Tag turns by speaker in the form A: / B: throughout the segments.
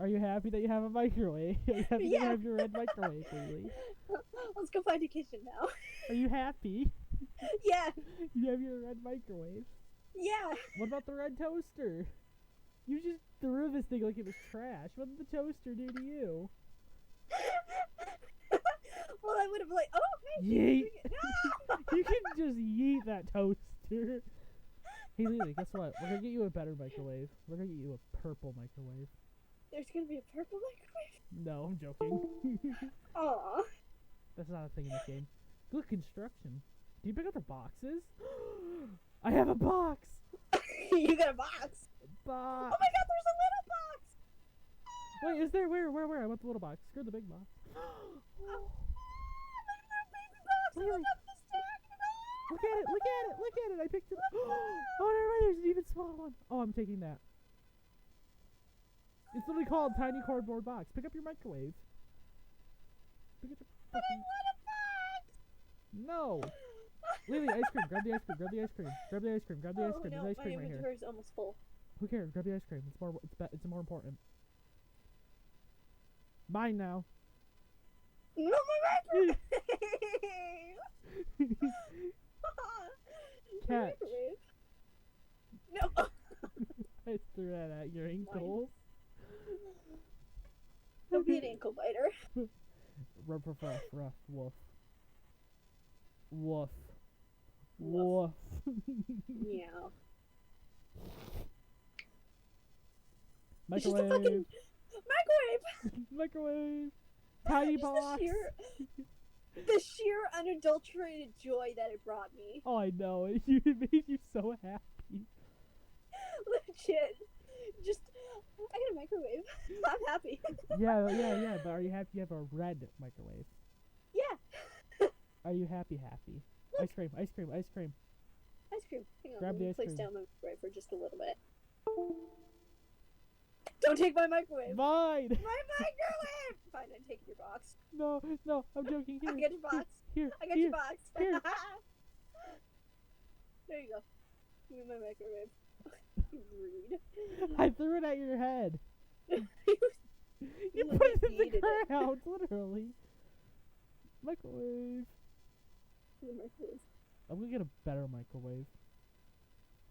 A: Are you happy that you have a microwave? Are you happy that you have your red microwave, Leelee?
B: Let's go find a kitchen now.
A: Are you happy?
B: Yeah.
A: You have your red microwave.
B: Yeah.
A: What about the red toaster? You just threw this thing like it was trash. What did the toaster do to you?
B: Well, I would have like, oh, hey,
A: Yeet!
B: no!
A: You can just yeet that toaster. Hey, Leelee, guess what? We're gonna get you a better microwave. We're gonna get you a purple microwave.
B: There's gonna be a purple microwave.
A: No, I'm joking.
B: Aw.
A: That's not a thing in this game. Good construction. Do you pick up the boxes? I have a box!
B: You got a box.
A: Box!
B: Oh my god, there's a little box.
A: Wait, is there? Where? I want the little box. Screw the big box.
B: Oh, little baby box.
A: Really?
B: Look up the stack.
A: Look at it! Look at it! Look at it! I picked it up. Oh, never mind. There's an even smaller one. Oh, I'm taking that. It's literally called Tiny Cardboard Box. Pick up your microwave. Pick up your
B: But I
A: fucking...
B: want a box.
A: No! Leelee, ice cream. Grab the ice cream. Grab the ice cream. Grab the ice cream. Grab the ice cream.
B: No,
A: There's ice
B: my
A: cream right here.
B: inventory's almost full.
A: Who cares? Grab the ice cream. It's more important. Mine now.
B: No, my microwave. My
A: Catch.
B: microwave. No.
A: I threw that at your ankles.
B: Don't be an ankle biter.
A: Ruff, ruff, ruff, ruff, woof. Woof.
B: Woof.
A: Woof.
B: Meow.
A: Microwave.
B: Just a fucking microwave.
A: Microwave. Tiny
B: Just
A: box.
B: the sheer unadulterated joy that it brought me.
A: Oh, I know. It made you so happy.
B: Legit. Just, I got a microwave. I'm happy.
A: Yeah. But are you happy you have a red microwave?
B: Yeah.
A: Are you happy?
B: Look.
A: Ice cream. Ice cream. Ice cream.
B: Ice cream. Hang on,
A: Grab
B: let
A: the
B: me
A: ice
B: place
A: cream.
B: down my microwave for just a little bit. Don't take my microwave.
A: Mine.
B: My microwave! Fine, I'm taking your box.
A: No, I'm joking. Here.
B: I got your box.
A: Here.
B: I got
A: here.
B: your box.
A: Here.
B: There you go. Give me my microwave. Rude.
A: I threw it at your head. You
B: You
A: put it in
B: yeeted
A: the
B: it.
A: ground, literally. Microwave.
B: The microwave.
A: I'm gonna get a better microwave.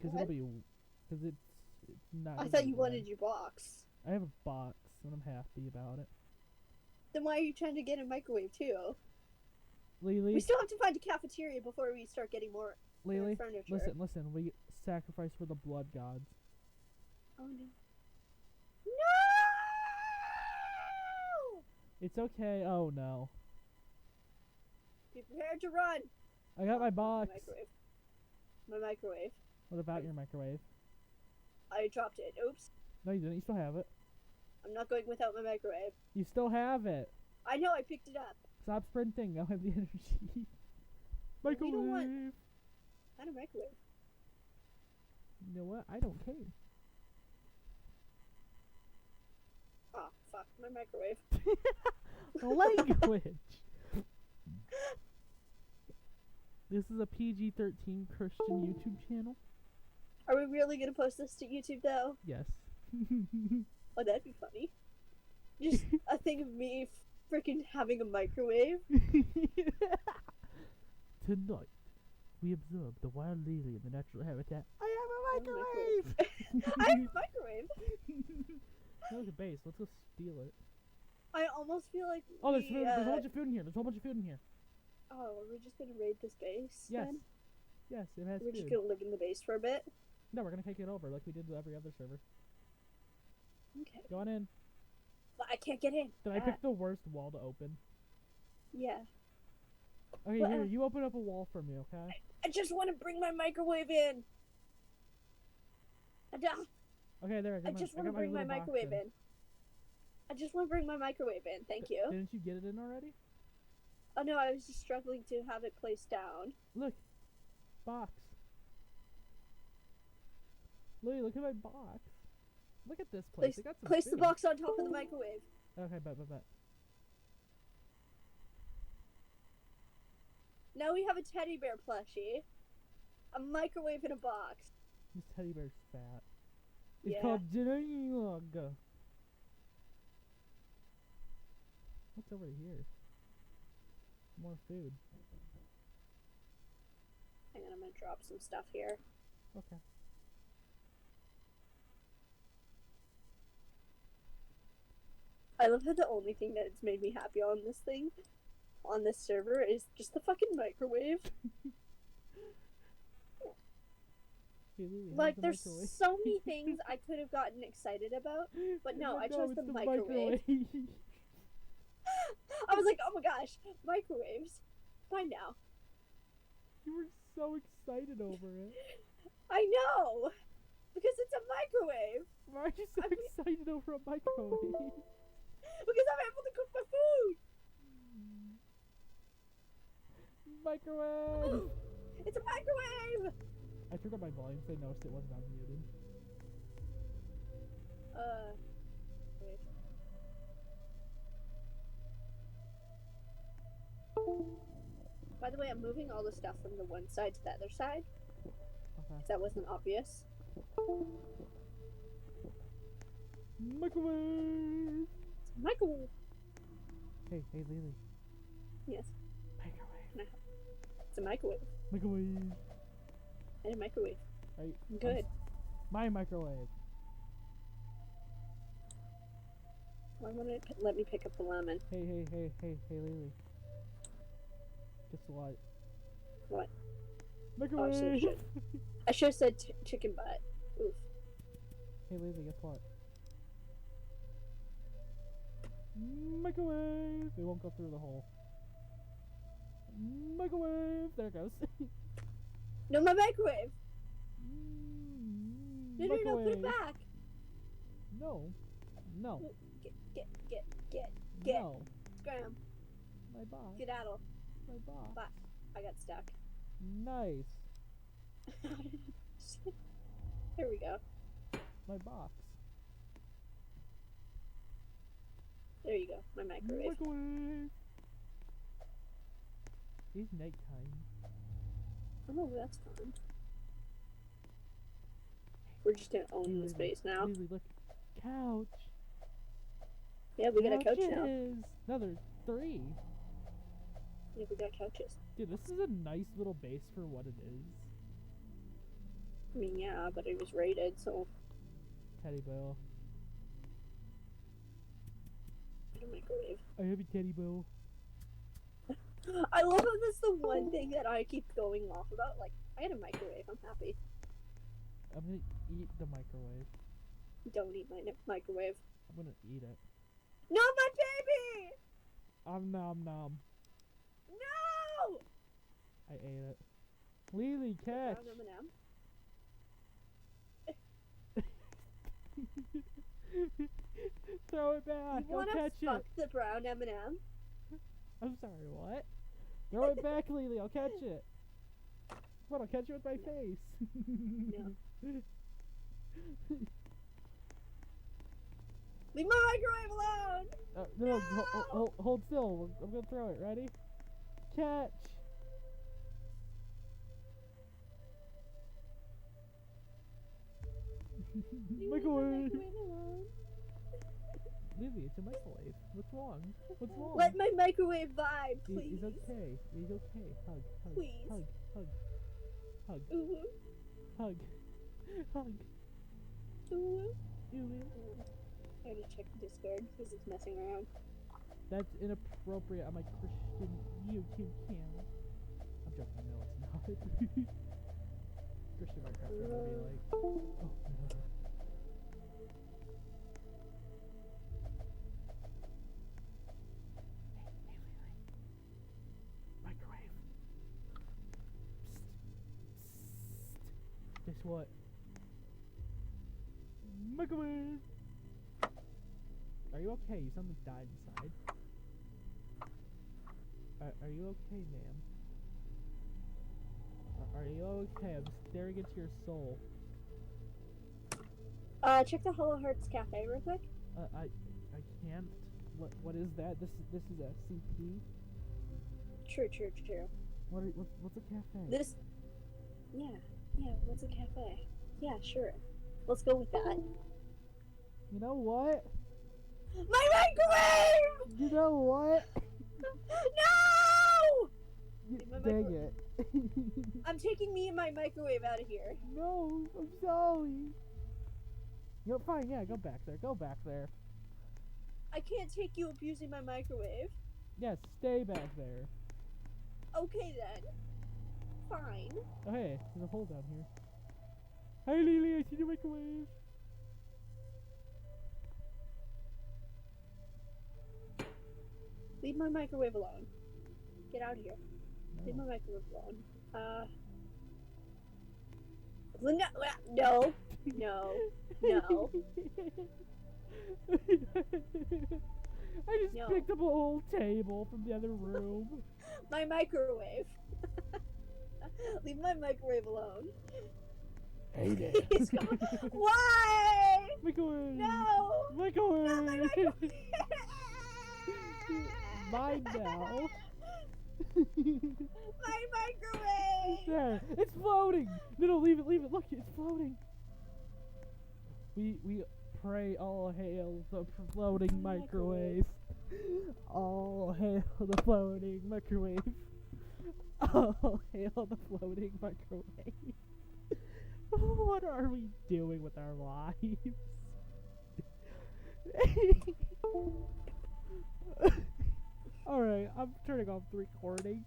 A: Cause
B: What?
A: it'll be, cause it's not.
B: I
A: gonna
B: thought
A: be
B: you
A: red.
B: wanted your box.
A: I have a box and I'm happy about it.
B: Then why are you trying to get a microwave too?
A: Leelee,
B: We still have to find a cafeteria before we start getting more
A: Leelee,
B: furniture.
A: listen. We sacrifice for the blood gods.
B: Oh no. No!
A: It's okay. Oh no.
B: Be prepared to run.
A: I got my box.
B: My microwave. My microwave.
A: What about your microwave?
B: I dropped it. Oops.
A: No, you didn't. You still have it.
B: I'm not going without my microwave.
A: You still have it.
B: I know, I picked it up.
A: Stop sprinting. I don't have the energy. Microwave.
B: don't want- I had a microwave.
A: You know what? I don't care.
B: Oh, fuck. My microwave.
A: Language. This is a PG-13 Christian YouTube channel.
B: Are we really gonna post this to YouTube though?
A: Yes.
B: Oh, that'd be funny. Just a thing of me freaking having a microwave.
A: Tonight, we observe the wild Leelee in the natural habitat. I have a microwave!
B: I have a microwave.
A: There's a base. Let's go steal it.
B: I almost feel like
A: Oh, there's
B: we,
A: a whole bunch of food in here. There's a whole bunch of food in here.
B: Oh, are we just gonna raid this base?
A: Yes.
B: Then?
A: Yes, it has
B: We're just
A: food.
B: gonna live in the base for a bit.
A: No, we're gonna take it over like we did with every other server.
B: Okay.
A: Go on in.
B: But I can't get in.
A: Did I pick the worst wall to open?
B: Yeah.
A: Okay,
B: Well,
A: here, you open up a wall for me, okay?
B: I just want to bring my microwave in.
A: Okay, there.
B: I just want to bring my microwave in. I just want to bring my microwave in. Thank you.
A: Didn't you get it in already?
B: Oh no, I was just struggling to have it placed down.
A: Look, box. Louie, look at my box. Look at this place. They got some
B: Place the
A: food.
B: box on top of the microwave.
A: Okay, bet.
B: Now we have a teddy bear plushie, a microwave in a box.
A: This teddy bear's fat. It's
B: Yeah.
A: called Jinnog. What's over here? More food.
B: Hang on, I'm gonna drop some stuff here.
A: Okay.
B: I love how the only thing that's made me happy on this thing, on this server, is just the fucking microwave.
A: Hey, Leelee,
B: Like,
A: how's the
B: there's
A: microwave?
B: so many things I could have gotten excited about, but no, I chose
A: it's
B: the microwave. I was like, oh my gosh, microwaves. Fine now.
A: You were so excited over it.
B: I know! Because it's a microwave!
A: Why are you so excited over a microwave?
B: Because I'm able to cook my food!
A: Microwave!
B: It's a microwave!
A: I turned up my volume so I noticed it wasn't unmuted.
B: Wait. By the way, I'm moving all the stuff from the one side to the other side.
A: Okay.
B: If that wasn't obvious.
A: Microwave!
B: It's a microwave!
A: Hey, Leelee.
B: Yes.
A: Microwave.
B: It's a microwave.
A: Microwave.
B: And a microwave.
A: Right.
B: Good.
A: My microwave.
B: Why won't it let me pick up the lemon?
A: Hey, Leelee. Guess what?
B: What?
A: Microwave!
B: Oh, shit. I should have said chicken butt. Oof.
A: Hey, Leelee, guess what? Microwave! It won't go through the hole. Microwave! There it goes.
B: No, my microwave! No,
A: Microwave.
B: put it back!
A: No.
B: Get.
A: No.
B: Scram.
A: My box.
B: Skedaddle.
A: My box.
B: But I got stuck.
A: Nice.
B: Here we go.
A: My box.
B: There you go. My microwave.
A: Microwave. It's nighttime.
B: Oh, that's fun. We're just gonna own the space now.
A: Leelee, look. Couch.
B: Yeah, we got a couch now.
A: No, there's 3.
B: Yeah, we got couches.
A: Dude, this is a nice little base for what it is.
B: I mean, yeah, but it was rated, so.
A: Teddy bear.
B: A microwave.
A: I have a teddy bear.
B: I love how that's the one thing that I keep going off about. Like, I had a microwave. I'm happy.
A: I'm gonna eat the microwave.
B: Don't eat my microwave.
A: I'm gonna eat it.
B: No, my baby!
A: Nom nom.
B: No!
A: I ate it. Leelee, catch! Throw it back!
B: You
A: I'll
B: wanna
A: catch
B: fuck
A: it!
B: the brown M&M?
A: I'm sorry, what? Throw it back, Leelee, I'll catch it! What, I'll catch it with my face!
B: No. Leave my microwave alone!
A: No, hold still. I'm gonna throw it. Ready? Catch! Microwave! Leelee, it's a microwave. What's wrong? What's wrong?
B: Let my microwave vibe, please.
A: He's okay. He's okay. Hug.
B: Please.
A: Hug.
B: Ooh.
A: Hug.
B: Ooh.
A: Ooh.
B: I gotta check the Discord because it's messing around.
A: That's inappropriate on my Christian YouTube channel. I'm joking. No, it's not. Christian Minecraft would be like, oh no. Microwave. Psst. Guess what? Microwave. Are you okay? You sound like died inside. Are you okay, ma'am? Are you okay? I'm staring into your soul.
B: Check the Hollow Hearts Cafe real quick.
A: I can't. What is that? This is SCP?
B: True.
A: What's a cafe?
B: This. Yeah. What's a cafe? Yeah, sure. Let's go with that.
A: You know what?
B: My microwave!
A: You know what?
B: No! My
A: Dang it.
B: I'm taking me and my microwave out of here.
A: No, I'm sorry. You're fine, yeah, go back there. Go back there.
B: I can't take you abusing my microwave.
A: Yes, stay back there.
B: Okay then. Fine.
A: Oh, hey, there's a hole down here. Hey, Leelee, I see your microwave.
B: Leave my microwave alone. Get out of here. Leave my microwave alone. No. No. No. No.
A: I just
B: No.
A: picked up a whole table from the other room.
B: My microwave. Leave my microwave alone.
A: Hey there.
B: Please come. Why?
A: Microwave.
B: No.
A: Microwave.
B: Not my microwave.
A: Mine now.
B: My microwave.
A: There. It's floating. No, leave it. Leave it. Look, it's floating. We pray all hail the floating microwave. All hail the floating microwave. All hail the floating microwave. What are we doing with our lives? Alright, I'm turning off the recording.